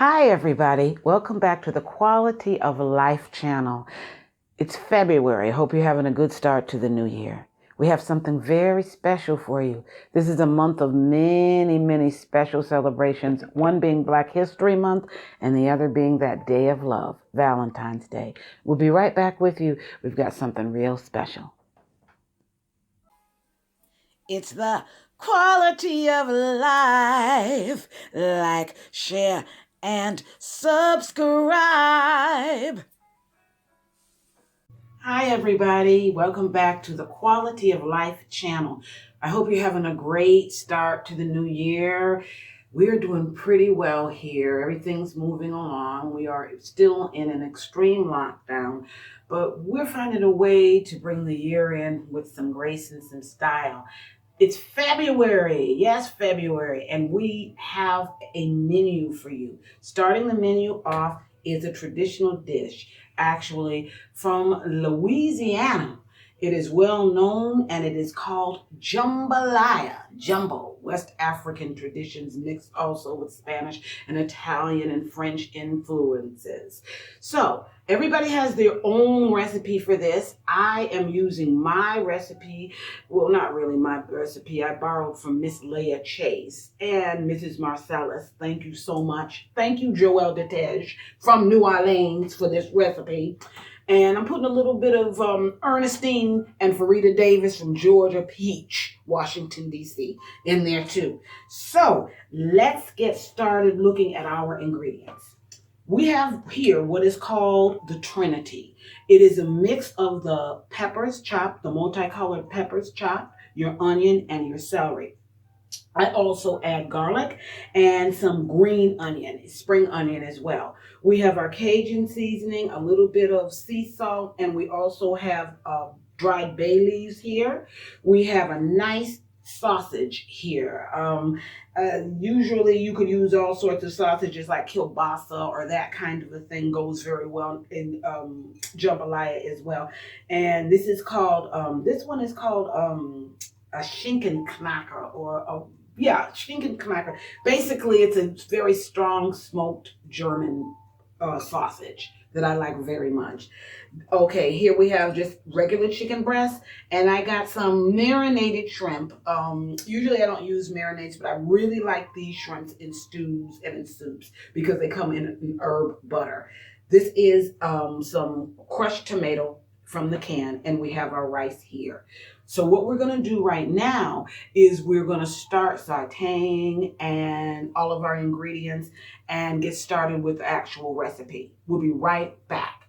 Hi, everybody. Welcome back to the Quality of Life channel. It's February. I hope you're having a good start to the new year. We have something very special for you. This is a month of many special celebrations, one being Black History Month and the other being that Day of Love, Valentine's Day. We'll be right back with you. We've got something real special. It's the quality of life. Like, share, and subscribe. Hi, everybody. Welcome back to the Quality of Life channel. I hope you're having a great start to the new year. We're doing pretty well here. Everything's moving along. We are still in an extreme lockdown, but we're finding a way to bring the year in with some grace and some style. It's February, yes, February, and we have a menu for you. Starting the menu off is a traditional dish, actually from Louisiana. It is well known and it is called Jambalaya, jumbo, West African traditions mixed also with Spanish and Italian and French influences. So everybody has their own recipe for this. I am using my recipe. Well, not really my recipe. I borrowed from Miss Leah Chase and Mrs. Marcellus. Thank you so much. Thank you, Joelle Detege from New Orleans for this recipe. And I'm putting a little bit of Ernestine and Farida Davis from Georgia Peach, Washington, D.C. in there too. So let's get started looking at our ingredients. We have here what is called the trinity. It is a mix of the peppers chopped, the multicolored peppers chopped, your onion, and your celery. I also add garlic and some green onion, spring onion as well. We have our Cajun seasoning, a little bit of sea salt, and we also have dried bay leaves here. We have a nice sausage here. Usually you could use all sorts of sausages like kielbasa or that kind of a thing goes very well in jambalaya as well. And this one is called a schinkenknacker or a schinkenknacker. Basically, it's a very strong smoked German sausage that I like very much. Okay, here we have just regular chicken breast, and I got some marinated shrimp. Usually I don't use marinades, but I really like these shrimps in stews and in soups because they come in herb butter. This is some crushed tomato from the can, and we have our rice here. So what we're going to do right now is we're going to start sauteing and all of our ingredients and get started with the actual recipe. We'll be right back.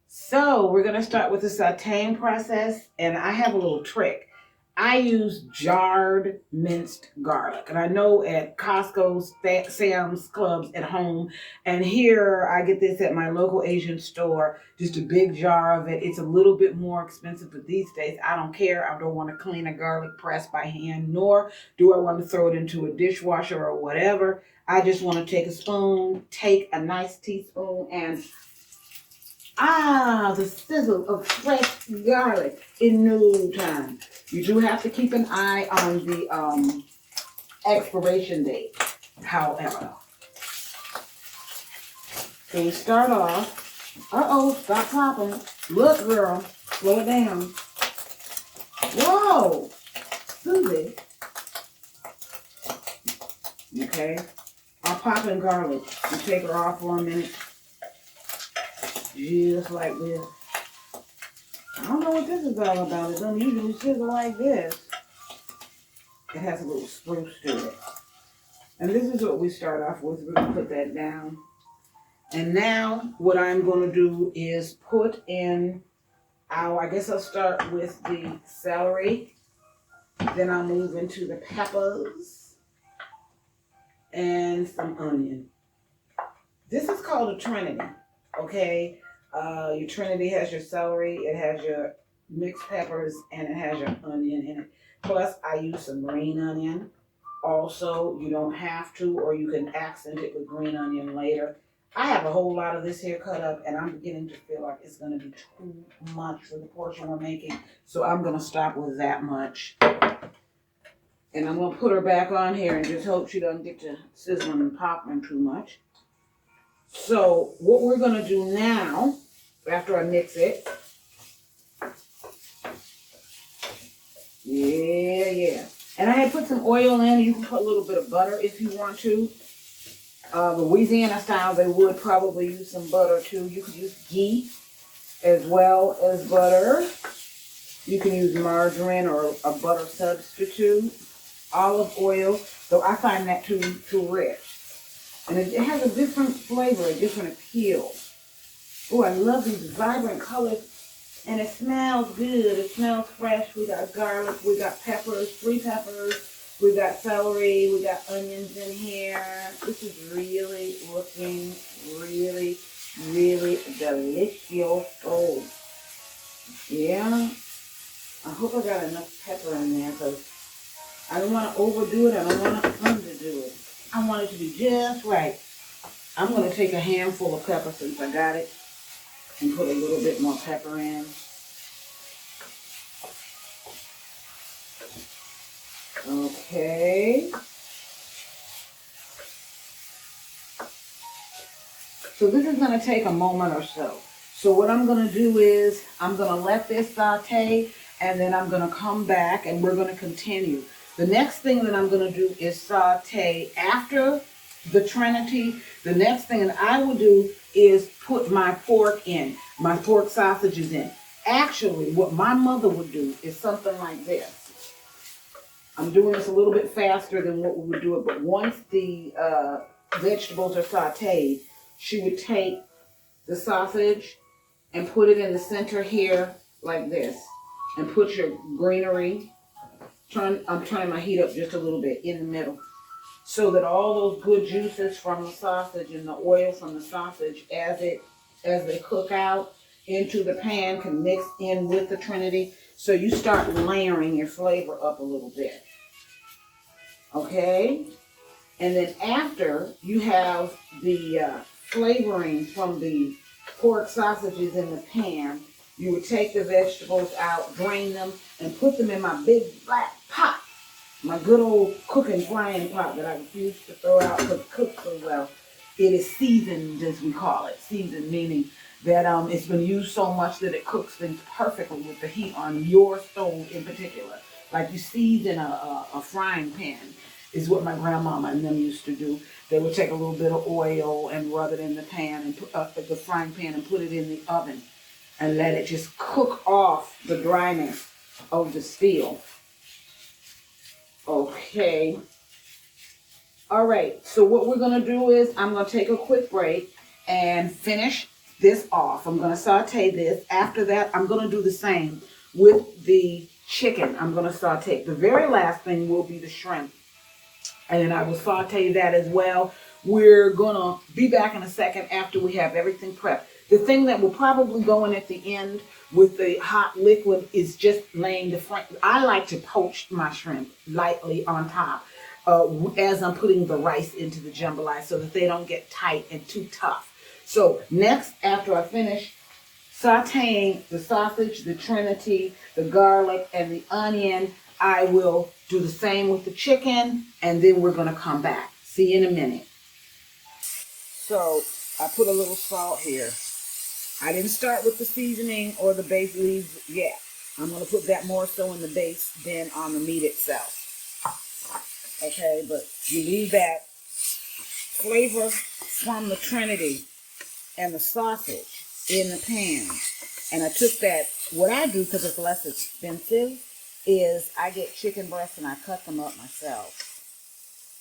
So we're going to start with the sauteing process, and I have a little trick. I use jarred minced garlic, and I know at Costco's, Sam's Clubs, at home, and here I get this at my local Asian store, just a big jar of it. It's a little bit more expensive, but these days I don't care. I don't want to clean a garlic press by hand, nor do I want to throw it into a dishwasher or whatever. I just want to take a spoon, take a nice teaspoon, and the sizzle of fresh garlic in no time. You do have to keep an eye on the expiration date, however. So we start off. Stop popping. Look, girl, slow it down. Whoa, Susie. Okay, I'll pop in garlic and take her off for a minute. Just like this. I don't know what this is all about. It doesn't usually sizzle like this. It has a little spruce to it. And this is what we start off with. We're going to put that down. And now what I'm going to do is put in I guess I'll start with the celery. Then I'll move into the peppers and some onion. This is called a trinity, okay? Your trinity has your celery, it has your mixed peppers, and it has your onion in it. Plus, I use some green onion. Also, you don't have to, or you can accent it with green onion later. I have a whole lot of this here cut up, and I'm beginning to feel like it's going to be too much for the portion we're making. So I'm going to stop with that much. And I'm gonna put her back on here and just hope she doesn't get to sizzling and popping too much. So what we're gonna do now, after I mix it, yeah. And I had put some oil in. You can put a little bit of butter if you want to. Louisiana style, they would probably use some butter too. You could use ghee as well as butter. You can use margarine or a butter substitute. Olive oil, though I find that too rich. And it has a different flavor, a different appeal. Oh, I love these vibrant colors. And it smells good. It smells fresh. We got garlic. We got peppers, 3 peppers. We got celery. We got onions in here. This is really looking really, really delicious. Oh, yeah. I hope I got enough pepper in there because I don't want to overdo it. I don't want to underdo it. I want it to be just right. I'm going to take a handful of pepper since I got it and put a little bit more pepper in. Okay. So this is going to take a moment or so. So what I'm going to do is I'm going to let this saute and then I'm going to come back and we're going to continue. The next thing that I'm going to do is saute after the trinity. The next thing that I will do is put my pork in, my pork sausages in. Actually, what my mother would do is something like this. I'm doing this a little bit faster than what we would do it, but once the vegetables are sauteed, she would take the sausage and put it in the center here like this and put your greenery. I'm turning my heat up just a little bit in the middle so that all those good juices from the sausage and the oil from the sausage as they cook out into the pan can mix in with the trinity. So you start layering your flavor up a little bit. Okay? And then after you have the flavoring from the pork sausages in the pan, you would take the vegetables out, drain them, and put them in my big black pot. My good old cooking frying pot that I refuse to throw out because it cooks so well. It is seasoned, as we call it. Seasoned meaning that it's been used so much that it cooks things perfectly with the heat on your stove in particular. Like you season a frying pan is what my grandmama and them used to do. They would take a little bit of oil and rub it in the pan and put the frying pan and put it in the oven and let it just cook off the dryness of the steel. Okay. All right. So what we're going to do is I'm going to take a quick break and finish this off. I'm going to saute this. After that, I'm going to do the same with the chicken. I'm going to saute. The very last thing will be the shrimp. And then I will saute that as well. We're going to be back in a second after we have everything prepped. The thing that will probably go in at the end with the hot liquid is just laying the front. I like to poach my shrimp lightly on top as I'm putting the rice into the jambalaya so that they don't get tight and too tough. So next, after I finish sauteing the sausage, the trinity, the garlic, and the onion, I will do the same with the chicken, and then we're going to come back. See you in a minute. So I put a little salt here. I didn't start with the seasoning or the base leaves yet. I'm going to put that more so in the base than on the meat itself. Okay, but you leave that flavor from the trinity and the sausage in the pan. And I took that, what I do because it's less expensive is I get chicken breasts and I cut them up myself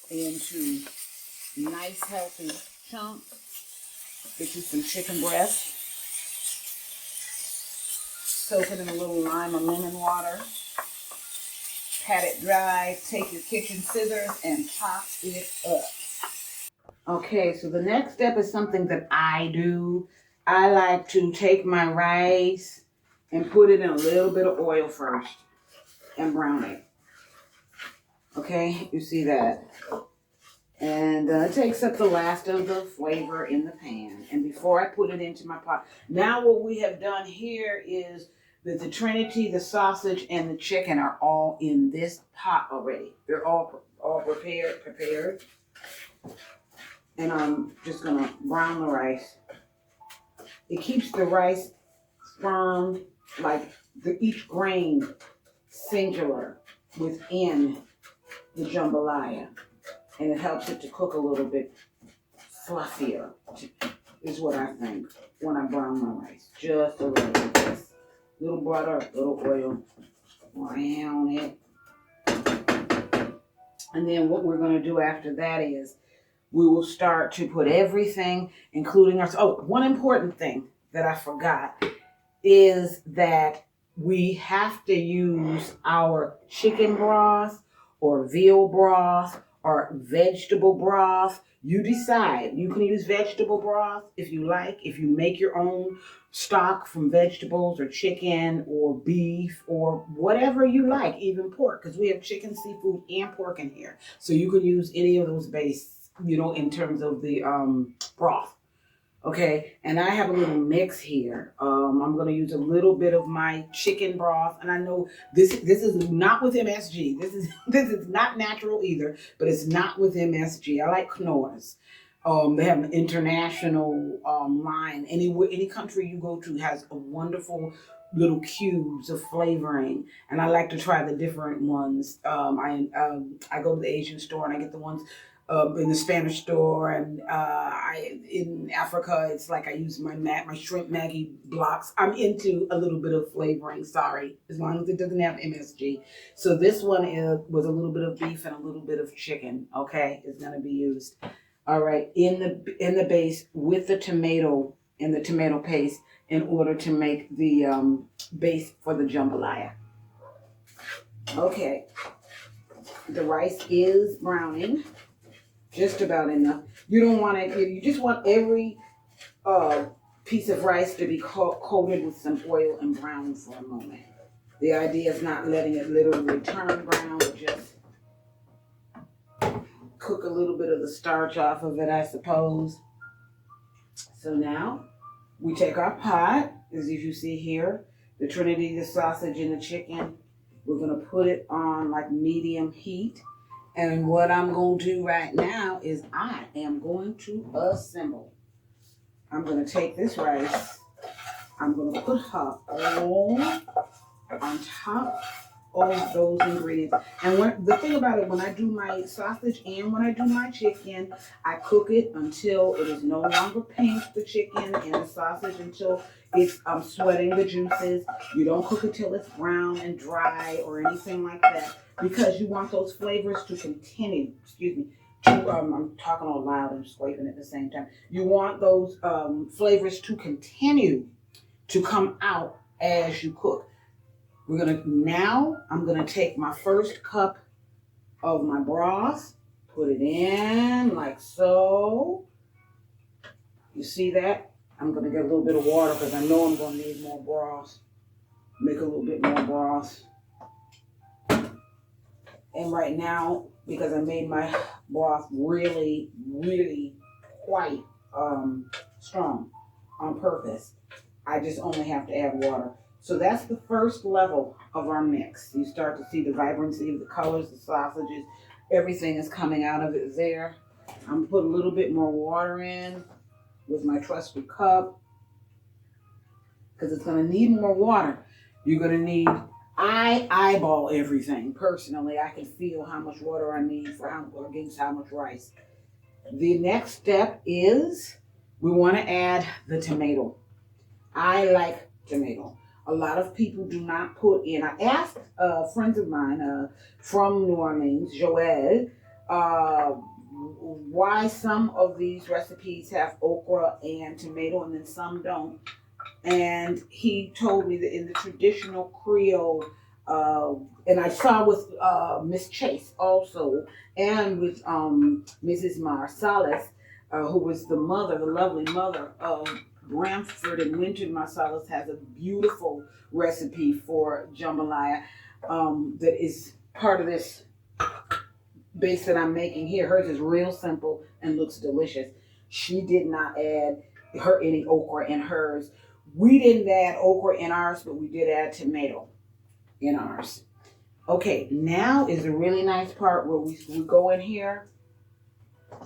into nice healthy chunks. Get you some chicken breast. Soak it in a little lime or lemon water. Pat it dry. Take your kitchen scissors and chop it up. Okay, so the next step is something that I do. I like to take my rice and put it in a little bit of oil first and brown it. Okay, you see that? And it takes up the last of the flavor in the pan. And before I put it into my pot. Now what we have done here is The trinity, the sausage, and the chicken are all in this pot already. They're all prepared. And I'm just gonna brown the rice. It keeps the rice firm, like each grain singular within the jambalaya, and it helps it to cook a little bit fluffier, is what I think when I brown my rice. Just a little bit. This little butter, little oil, brown it. And then what we're going to do after that is we will start to put everything, including our, oh, one important thing that I forgot is that we have to use our chicken broth or veal broth or vegetable broth. You decide. You can use vegetable broth if you like. If you make your own stock from vegetables or chicken or beef or whatever you like, even pork, because we have chicken, seafood, and pork in here. So you can use any of those base, in terms of the broth. Okay, and I have a little mix here. I'm going to use a little bit of my chicken broth, and I know this is not with MSG. This is not natural either, but it's not with MSG. I like Knorr's. They have an international line. Any country you go to has a wonderful little cubes of flavoring, and I like to try the different ones. I go to the Asian store and I get the ones in the Spanish store, and in Africa, it's like I use my shrimp Maggi blocks. I'm into a little bit of flavoring, sorry, as long as it doesn't have MSG. So this one is with a little bit of beef and a little bit of chicken. Okay, is going to be used. All right, in the base with the tomato and the tomato paste in order to make the base for the jambalaya. Okay, the rice is browning. Just about enough. You don't want it, you just want every piece of rice to be coated with some oil and brown for a moment. The idea is not letting it literally turn brown, but just cook a little bit of the starch off of it, I suppose. So now we take our pot, as you see here, the trinity, the sausage, and the chicken. We're going to put it on like medium heat. And what I'm going to do right now is I am going to assemble. I'm going to take this rice. I'm going to put her all on top of those ingredients. And the thing about it, when I do my sausage and when I do my chicken, I cook it until it is no longer pink, the chicken and the sausage, until it's sweating the juices. You don't cook it till it's brown and dry or anything like that, because you want those flavors to continue. I'm talking all loud and scraping at the same time. You want those flavors to continue to come out as you cook. I'm gonna take my first cup of my broth, put it in like so. You see that? I'm gonna get a little bit of water because I know I'm gonna need more broth. Make a little bit more broth. And right now, because I made my broth really, really quite strong on purpose, I just only have to add water. So that's the first level of our mix. You start to see the vibrancy of the colors, the sausages, everything is coming out of it there. I'm gonna put a little bit more water in with my trusty cup, because it's gonna need more water. You're gonna need, I eyeball everything personally. I can feel how much water I need against how much rice. The next step is we want to add the tomato. I like tomato. A lot of people do not put in. I asked friends of mine from New Orleans, Joel, why some of these recipes have okra and tomato and then some don't. And he told me that in the traditional Creole, and I saw with Miss Chase also, and with Mrs. Marsalis, who was the lovely mother of Bramford and Winter Marsalis, has a beautiful recipe for jambalaya that is part of this base that I'm making here. Hers is real simple and looks delicious. She did not add any okra in hers. We didn't add okra in ours, but we did add tomato in ours. Okay, now is a really nice part where we go in here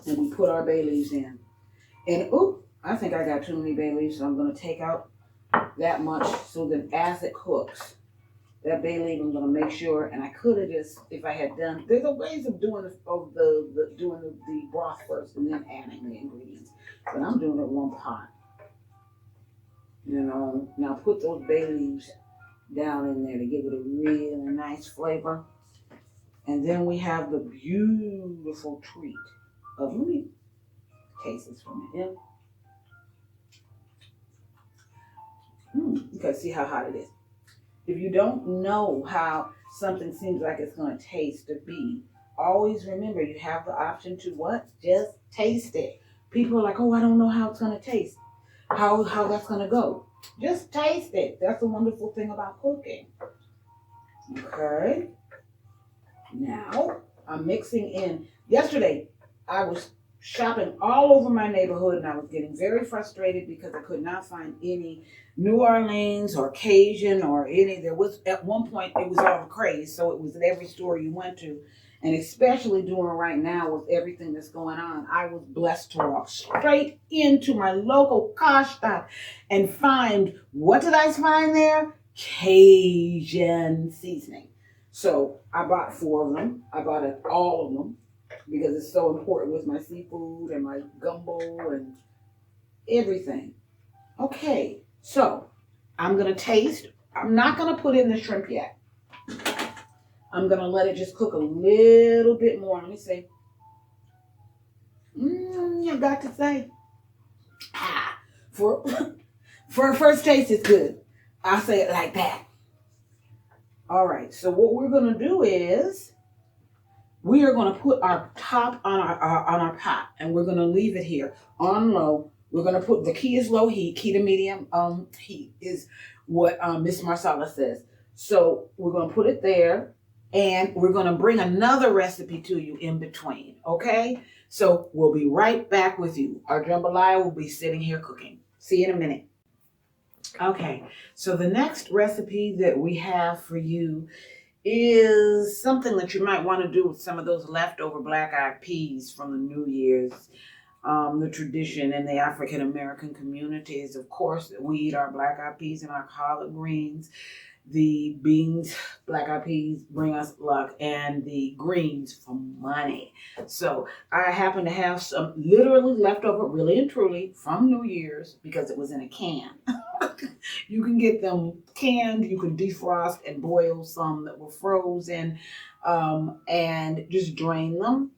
and we put our bay leaves in. And I think I got too many bay leaves, so I'm going to take out that much so that as it cooks, that bay leaf, I'm gonna make sure, and I could have just, if I had done, there's a ways of doing the broth first and then adding the ingredients, but I'm doing it one pot. You know, now put those bay leaves down in there to give it a really nice flavor, and then we have the beautiful treat of, let me taste this for a minute. You can see how hot it is. If you don't know how something seems like it's going to taste or be, always remember you have the option to what? Just taste it. People are like, oh, I don't know how it's going to taste. How that's going to go. Just taste it. That's the wonderful thing about cooking. Okay. Now, I'm mixing in. Yesterday, I was shopping all over my neighborhood and I was getting very frustrated because I could not find any New Orleans or Cajun or any. There was, at one point, it was all the craze, so it was at every store you went to. And especially doing right now with everything that's going on, I was blessed to walk straight into my local car stop and find, what did I find there? Cajun seasoning. So I bought 4 of them. I bought all of them because it's so important with my seafood and my gumbo and everything. Okay, so I'm going to taste. I'm not going to put in the shrimp yet. I'm going to let it just cook a little bit more. Let me see. I got to say, for a first taste, it's good. I'll say it like that. All right, so what we're going to do is we are going to put our top on our pot, and we're going to leave it here on low. We're going to put, the key is low heat. Key to medium heat is what Miss Marsala says. So we're going to put it there, and we're going to bring another recipe to you in between, okay? So we'll be right back with you. Our jambalaya will be sitting here cooking. See you in a minute. Okay, so the next recipe that we have for you is something that you might want to do with some of those leftover black-eyed peas from the New Year's. The tradition in the African American community is, of course, that we eat our black-eyed peas and our collard greens. The beans, black-eyed peas, bring us luck, and the greens for money. So I happen to have some literally leftover, really and truly, from New Year's because it was in a can. You can get them canned, you can defrost and boil some that were frozen, and just drain them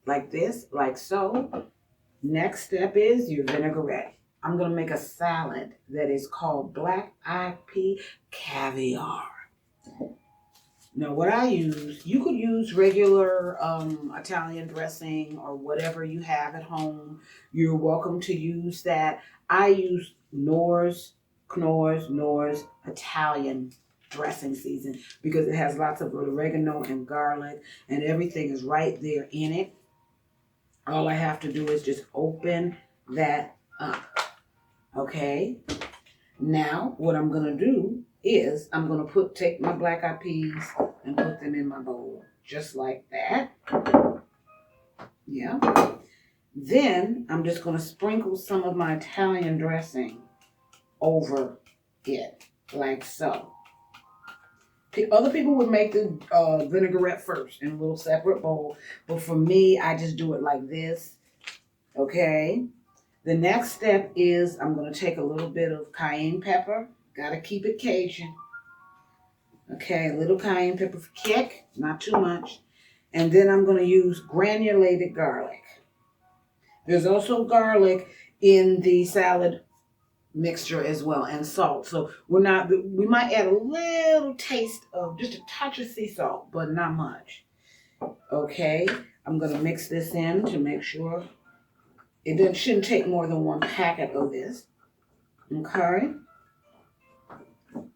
like this, like so. Next step is your vinaigrette. I'm going to make a salad that is called Eyed Pea Caviar. Now, what I use, you could use regular Italian dressing or whatever you have at home. You're welcome to use that. I use Knorr's Italian dressing season because it has lots of oregano and garlic, and everything is right there in it. All I have to do is just open that up. Okay, now what I'm going to do is I'm going to take my black-eyed peas and put them in my bowl, just like that. Yeah. Then I'm just going to sprinkle some of my Italian dressing over it, like so. Other people would make the vinaigrette first in a little separate bowl, but for me, I just do it like this. Okay. The next step is I'm going to take a little bit of cayenne pepper. Got to keep it Cajun. Okay, a little cayenne pepper for kick, not too much. And then I'm going to use granulated garlic. There's also garlic in the salad mixture as well, and salt. So we might add a little taste of just a touch of sea salt, but not much. Okay, I'm going to mix this in to make sure. It shouldn't take more than 1 packet of this. Okay.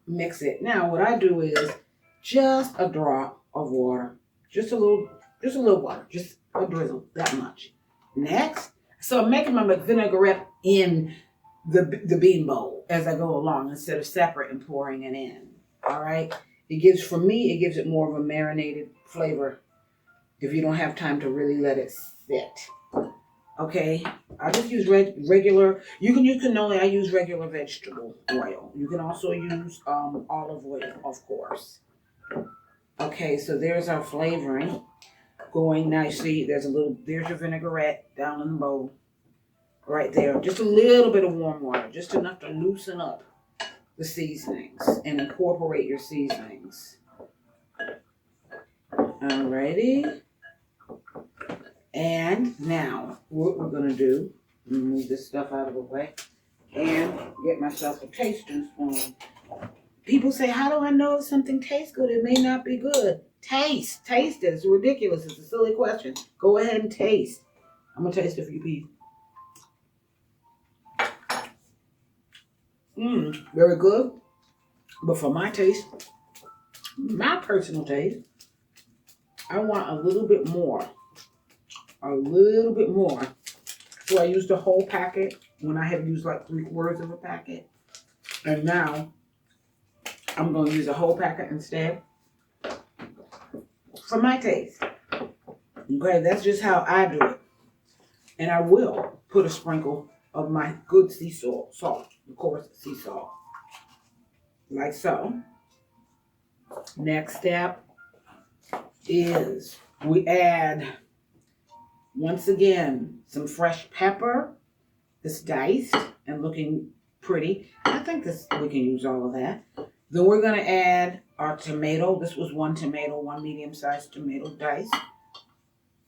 Mix it. Now what I do is just a drop of water. Just a little water. Just a drizzle. That much. Next. So I'm making my vinaigrette in the bean bowl. as I go along instead of separate and pouring it in. All right. For me, it gives it more of a marinated flavor if you don't have time to really let it sit. Okay. I just use regular. You can use cannoli. I use regular vegetable oil. You can also use olive oil, of course. Okay. So there's our flavoring going nicely. There's your vinaigrette down in the bowl. Right there. Just a little bit of warm water. Just enough to loosen up the seasonings and incorporate your seasonings. Alrighty. And now what we're going to do, move this stuff out of the way and get myself a tasting spoon. People say, how do I know if something tastes good? It may not be good. Taste it. It's ridiculous. It's a silly question. Go ahead and taste. I'm going to taste it for you, Pete. Very good. But for my taste, my personal taste, I want a little bit more. A little bit more. So I used the whole packet when I had used like 3/4 of a packet. And now I'm going to use a whole packet instead. For my taste. Okay, that's just how I do it. And I will put a sprinkle of my good sea salt. Of course, sea salt. Like so. Next step is we add, once again, some fresh pepper. This diced and looking pretty. I think we can use all of that. Then we're going to add our tomato. This was one tomato, one medium-sized tomato diced.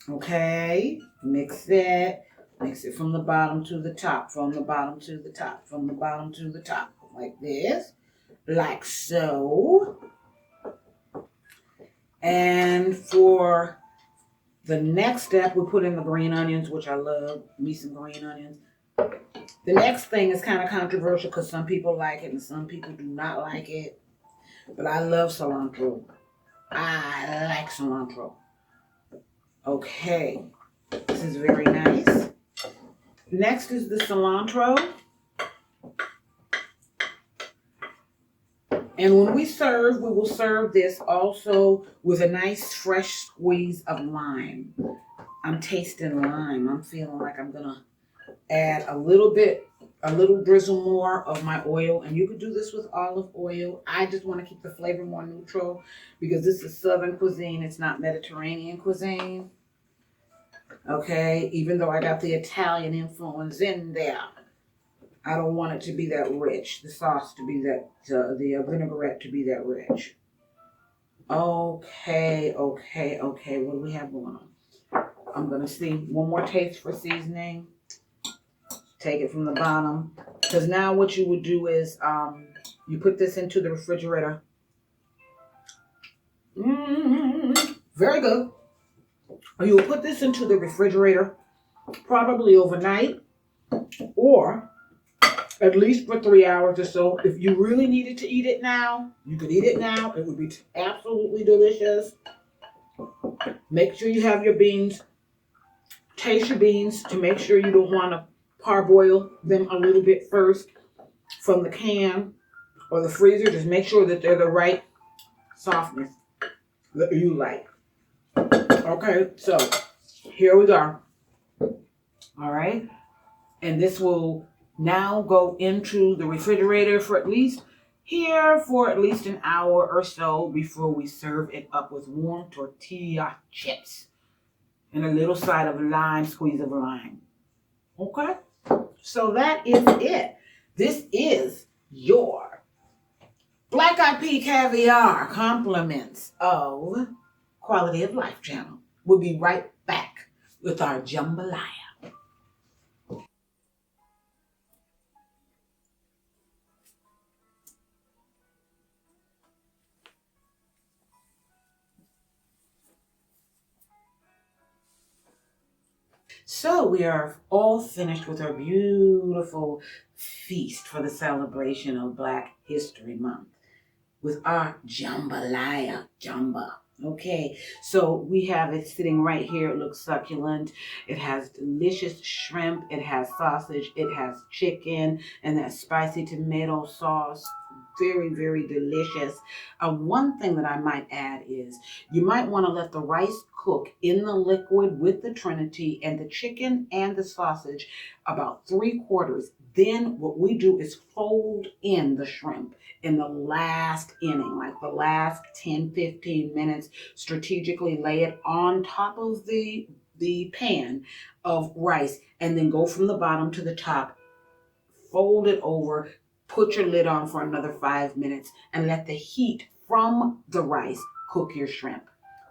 Okay, mix it. Mix it from the bottom to the top, from the bottom to the top, from the bottom to the top. Like this, like so. And for the next step, we put in the green onions, which I love. Me some green onions. The next thing is kind of controversial because some people like it and some people do not like it. But I love cilantro. I like cilantro. Okay, this is very nice. Next is the cilantro. And when we serve, we will serve this also with a nice fresh squeeze of lime. I'm tasting lime. I'm feeling like I'm going to add a little drizzle more of my oil. And you could do this with olive oil. I just want to keep the flavor more neutral because this is Southern cuisine. It's not Mediterranean cuisine. Okay, even though I got the Italian influence in there, I don't want it to be that rich. The sauce to be that, the vinaigrette to be that rich. Okay. What do we have going on? I'm going to see one more taste for seasoning. Take it from the bottom. Because now what you would do is you put this into the refrigerator. Very good. You will put this into the refrigerator probably overnight or at least for 3 hours or so. If you really needed to eat it now, you could eat it now. It would be absolutely delicious. Make sure you have your beans. Taste your beans to make sure you don't want to parboil them a little bit first from the can or the freezer. Just make sure that they're the right softness that you like. Okay, so here we go. All right. And this will now go into the refrigerator for at least an hour or so before we serve it up with warm tortilla chips and a little side of lime, squeeze of lime. Okay? So that is it. This is your Eyed Pea Caviar compliments of Quality of Life channel. We'll be right back with our jambalaya. So we are all finished with our beautiful feast for the celebration of Black History Month with our jambalaya, jamba. Okay, so we have it sitting right here. It looks succulent. It has delicious shrimp. It has sausage. It has chicken and that spicy tomato sauce. Very, very delicious. One thing that I might add is you might want to let the rice cook in the liquid with the trinity and the chicken and the sausage about 3/4. Then what we do is fold in the shrimp in the last inning, like the last 10, 15 minutes, strategically lay it on top of the pan of rice and then go from the bottom to the top, fold it over, put your lid on for another 5 minutes and let the heat from the rice cook your shrimp.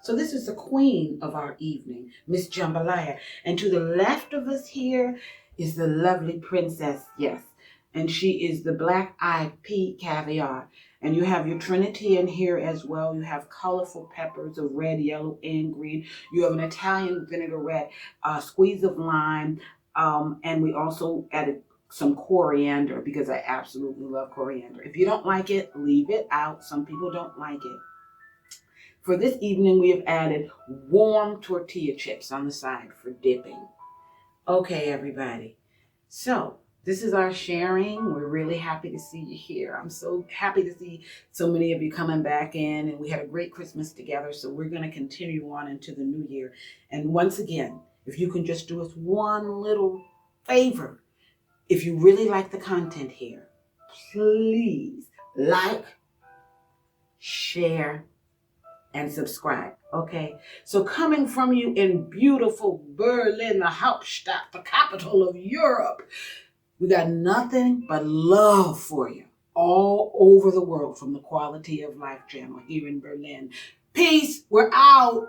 So this is the queen of our evening, Miss Jambalaya. And to the left of us here is the lovely princess, yes. And she is the black eyed pea caviar. And you have your trinity in here as well. You have colorful peppers of red, yellow, and green. You have an Italian vinaigrette, a squeeze of lime, and we also added some coriander because I absolutely love coriander. If you don't like it, leave it out. Some people don't like it. For this evening, we have added warm tortilla chips on the side for dipping. Okay, everybody. So this is our sharing. We're really happy to see you here. I'm so happy to see so many of you coming back in, and we had a great Christmas together. So we're going to continue on into the new year. And once again, if you can just do us one little favor, if you really like the content here, please like, share, and subscribe. Okay? So coming from you in beautiful Berlin, the Hauptstadt, the capital of Europe, we got nothing but love for you all over the world from the Quality of Life channel here in Berlin. Peace. We're out.